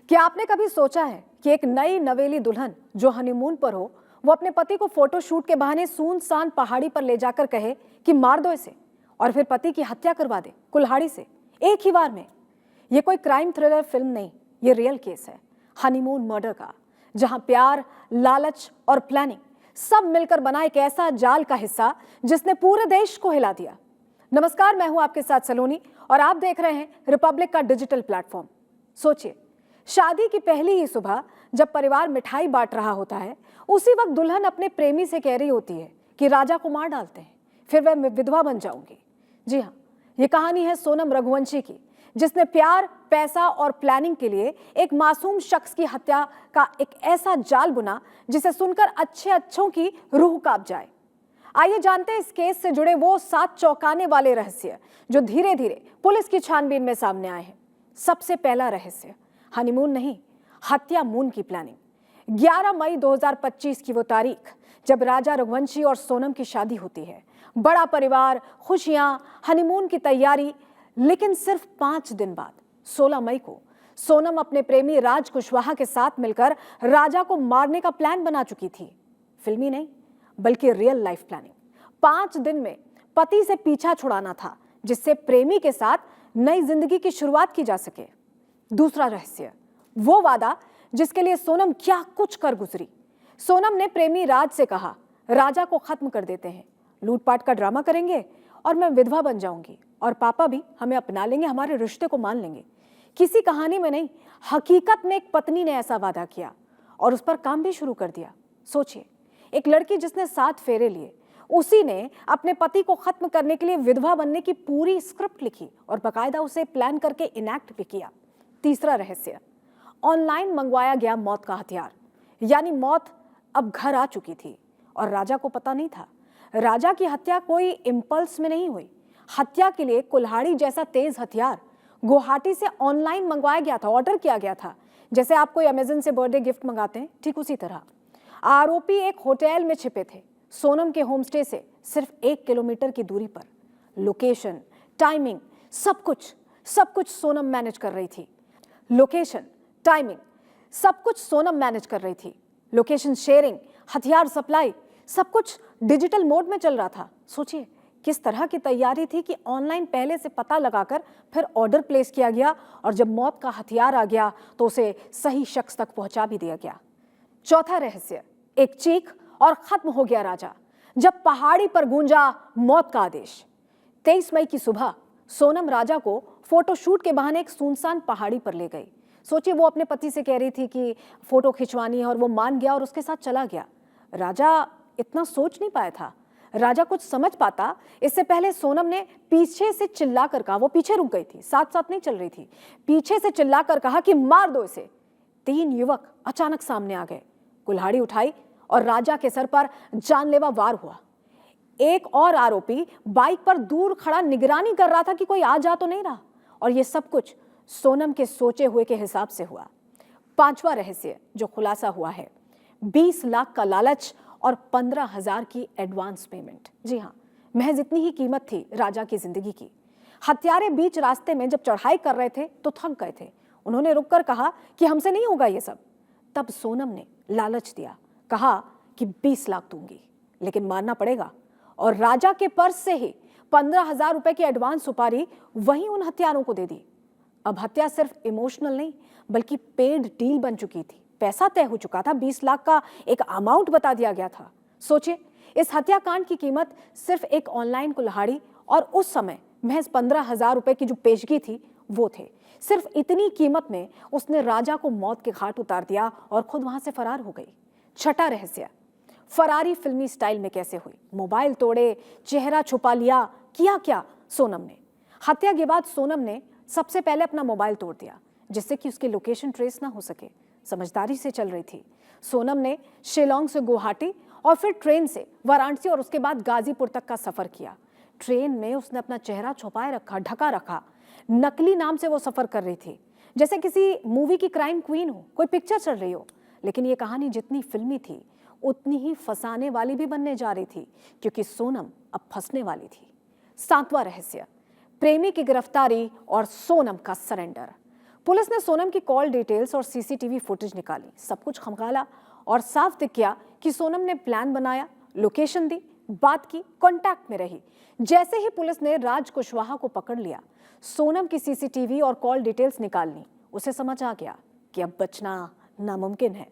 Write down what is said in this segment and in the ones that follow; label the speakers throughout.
Speaker 1: क्या आपने कभी सोचा है कि एक नई नवेली दुल्हन जो हनीमून पर हो वो अपने पति को फोटोशूट के बहाने सुनसान पहाड़ी पर ले जाकर कहे कि मार दो इसे, और फिर पति की हत्या करवा दे कुल्हाड़ी से एक ही बार में। ये कोई क्राइम थ्रिलर फिल्म नहीं, ये रियल केस है हनीमून मर्डर का, जहां प्यार, लालच और प्लानिंग सब मिलकर बना एक ऐसा जाल का हिस्सा जिसने पूरे देश को हिला दिया। नमस्कार, मैं हूं आपके साथ सलोनी और आप देख रहे हैं रिपब्लिक का डिजिटल प्लेटफॉर्म। सोचिए, शादी की पहली ही सुबह जब परिवार मिठाई बांट रहा होता है, उसी वक्त दुल्हन अपने प्रेमी से कह रही होती है कि राजा को मार डालते हैं, फिर वह विधवा बन जाऊंगी। जी हाँ, ये कहानी है सोनम रघुवंशी की, जिसने प्यार, पैसा और प्लानिंग के लिए एक मासूम शख्स की हत्या का एक ऐसा जाल बुना जिसे सुनकर अच्छों की रूह कांप जाए। आइए जानते हैं इस केस से जुड़े वो 7 चौंकाने वाले रहस्य जो धीरे धीरे पुलिस की छानबीन में सामने आए हैं। सबसे पहला रहस्य, हनीमून नहीं, हत्या मून की प्लानिंग। 11 मई 2025 की वो तारीख जब राजा रघुवंशी और सोनम की शादी होती है। बड़ा परिवार, खुशियां, हनीमून की तैयारी। लेकिन सिर्फ 5 दिन बाद 16 मई को सोनम अपने प्रेमी राज कुशवाहा के साथ मिलकर राजा को मारने का प्लान बना चुकी थी। फिल्मी नहीं बल्कि रियल लाइफ प्लानिंग। 5 दिन में पति से पीछा छुड़ाना था जिससे प्रेमी के साथ नई जिंदगी की शुरुआत की जा सके। दूसरा रहस्य, वो वादा जिसके लिए सोनम क्या कुछ कर गुजरी। सोनम ने प्रेमी राज से कहा, राजा को खत्म कर देते हैं, लूटपाट का ड्रामा करेंगे और मैं विधवा बन जाऊंगी और पापा भी हमें अपना लेंगे, हमारे रिश्ते को मान लेंगे। किसी कहानी में नहीं, हकीकत में एक पत्नी ने ऐसा वादा किया और उस पर काम भी शुरू कर दिया। सोचिए, एक लड़की जिसने 7 फेरे लिए, उसी ने अपने पति को खत्म करने के लिए विधवा बनने की पूरी स्क्रिप्ट लिखी और बाकायदा उसे प्लान करके इनैक्ट भी किया। तीसरा रहस्य, ऑनलाइन मंगवाया गया मौत का हथियार, यानी मौत अब घर आ चुकी थी और राजा को पता नहीं था। राजा की हत्या कोई इंपल्स में नहीं हुई। हत्या के लिए कुल्हाड़ी जैसा तेज हथियार गुवाहाटी से ऑनलाइन मंगवाया गया था, ऑर्डर किया गया था। जैसे आप कोई अमेज़न से बर्थडे गिफ्ट मंगाते हैं, ठीक उसी तरह। आरोपी एक होटल में छिपे थे, सोनम के होमस्टे से सिर्फ 1 किलोमीटर की दूरी पर। लोकेशन, टाइमिंग, सब कुछ सोनम मैनेज कर रही थी। लोकेशन, टाइमिंग, सब कुछ सोनम मैनेज कर रही थी। लोकेशन शेयरिंग, हथियार सप्लाई, सब कुछ डिजिटल मोड में चल रहा था। सोचिए किस तरह की तैयारी थी कि ऑनलाइन पहले से पता लगाकर फिर ऑर्डर प्लेस किया गया और जब मौत का हथियार आ गया तो उसे सही शख्स तक पहुंचा भी दिया गया। चौथा रहस्य, एक चीख और खत्म हो गया राजा जब पहाड़ी पर गूंजा मौत का आदेश। 23 मई की सुबह सोनम राजा को फोटोशूट के बहाने एक सुनसान पहाड़ी पर ले गई। सोचिए, वो अपने पति से कह रही थी कि फोटो खिंचवानी है और वो मान गया और उसके साथ चला गया। राजा इतना सोच नहीं पाया था, राजा कुछ समझ पाता इससे पहले सोनम ने पीछे से चिल्लाकर कहा, वो पीछे रुक गई थी, साथ नहीं चल रही थी, पीछे से चिल्लाकर कहा कि मार दो इसे। 3 युवक अचानक सामने आ गए, कुल्हाड़ी उठाई और राजा के सर पर जानलेवा वार हुआ। एक और आरोपी बाइक पर दूर खड़ा निगरानी कर रहा था कि कोई आ जा तो नहीं रहा, और ये सब कुछ सोनम के सोचे हुए के हिसाब से हुआ। 5वां रहस्य जो खुलासा हुआ है, 20 लाख का लालच और 15,000 की एडवांस पेमेंट। जी हाँ, महज इतनी ही कीमत थी राजा की जिंदगी की। हत्यारे बीच रास्ते में जब चढ़ाई कर रहे थे तो थक गए थे। उन्होंने रुककर कहा कि हमसे नहीं होगा ये सब। तब सोनम ने लालच दिया, कहा कि 20 लाख दूंगी लेकिन मारना पड़ेगा, और राजा के पर्स से ही 15,000 रुपए की एडवांस सुपारी वहीं उन हत्यारों को दे दी। अब हत्या सिर्फ इमोशनल नहीं बल्कि पेड डील बन चुकी थी। पैसा तय हो चुका था, 20 लाख का एक अमाउंट बता दिया गया था। सोचिए, इस हत्याकांड की कीमत सिर्फ एक ऑनलाइन कुल्हाड़ी और उस समय महज 15,000 रुपए की जो पेशगी थी वो थे। सिर्फ इतनी कीमत में उसने राजा को मौत के घाट उतार दिया और खुद वहां से फरार हो गई। छठा रहस्य, फरारी फिल्मी स्टाइल में कैसे हुई। मोबाइल तोड़े, चेहरा छुपा लिया, किया क्या सोनम ने। हत्या के बाद सोनम ने सबसे पहले अपना मोबाइल तोड़ दिया जिससे कि उसकी लोकेशन ट्रेस ना हो सके। समझदारी से चल रही थी। सोनम ने शिलोंग से गुवाहाटी और फिर ट्रेन से वाराणसी और उसके बाद गाजीपुर तक का सफर किया। ट्रेन में उसने अपना चेहरा छुपाए रखा, ढका रखा। नकली नाम से वो सफर कर रही थी, जैसे किसी मूवी की क्राइम क्वीन हो, कोई पिक्चर चल रही हो। लेकिन ये कहानी जितनी फिल्मी थी उतनी ही फंसाने वाली भी बनने जा रही थी, क्योंकि सोनम अब फंसने वाली थी। 7वां रहस्य, प्रेमी की गिरफ्तारी और सोनम का सरेंडर। पुलिस ने सोनम की कॉल डिटेल्स और सीसीटीवी फुटेज निकाली, सब कुछ खंगाला और साफ दिख गया कि सोनम ने प्लान बनाया, लोकेशन दी, बात की, कांटेक्ट में रही। जैसे ही पुलिस ने राज कुशवाहा को पकड़ लिया, सोनम की सीसीटीवी और कॉल डिटेल्स निकालनी, उसे समझ आ गया कि अब बचना नामुमकिन है।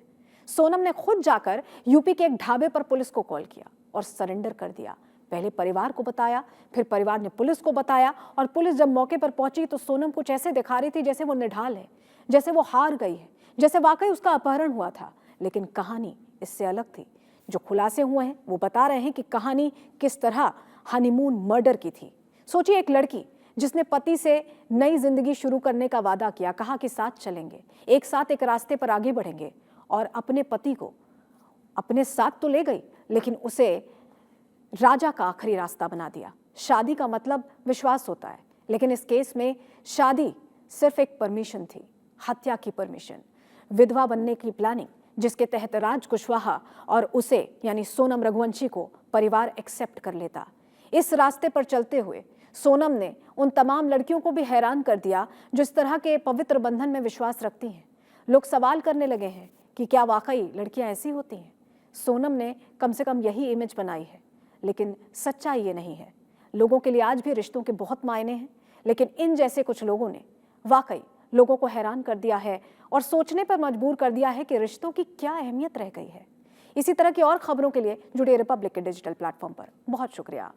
Speaker 1: सोनम ने खुद जाकर यूपी के एक ढाबे पर पुलिस को कॉल किया और सरेंडर कर दिया। पहले परिवार को बताया, फिर परिवार ने पुलिस को बताया और पुलिस जब मौके पर पहुंची तो सोनम कुछ ऐसे दिखा रही थी जैसे वो निढाल है, जैसे वो हार गई है, जैसे वाकई उसका अपहरण हुआ था। लेकिन कहानी इससे अलग थी। जो खुलासे हुए हैं वो बता रहे हैं कि कहानी किस तरह हनीमून मर्डर की थी। सोचिए, एक लड़की जिसने पति से नई जिंदगी शुरू करने का वादा किया, कहा कि साथ चलेंगे, एक साथ एक रास्ते पर आगे बढ़ेंगे, और अपने पति को अपने साथ तो ले गई लेकिन उसे राजा का आखिरी रास्ता बना दिया। शादी का मतलब विश्वास होता है, लेकिन इस केस में शादी सिर्फ एक परमिशन थी, हत्या की परमिशन, विधवा बनने की प्लानिंग, जिसके तहत राज कुशवाहा और उसे यानी सोनम रघुवंशी को परिवार एक्सेप्ट कर लेता। इस रास्ते पर चलते हुए सोनम ने उन तमाम लड़कियों को भी हैरान कर दिया जो इस तरह के पवित्र बंधन में विश्वास रखती हैं। लोग सवाल करने लगे हैं कि क्या वाकई लड़कियां ऐसी होती हैं। सोनम ने कम से कम यही इमेज बनाई है, लेकिन सच्चाई ये नहीं है। लोगों के लिए आज भी रिश्तों के बहुत मायने हैं, लेकिन इन जैसे कुछ लोगों ने वाकई लोगों को हैरान कर दिया है और सोचने पर मजबूर कर दिया है कि रिश्तों की क्या अहमियत रह गई है। इसी तरह की और खबरों के लिए जुड़िए रिपब्लिक के डिजिटल प्लेटफॉर्म पर। बहुत शुक्रिया।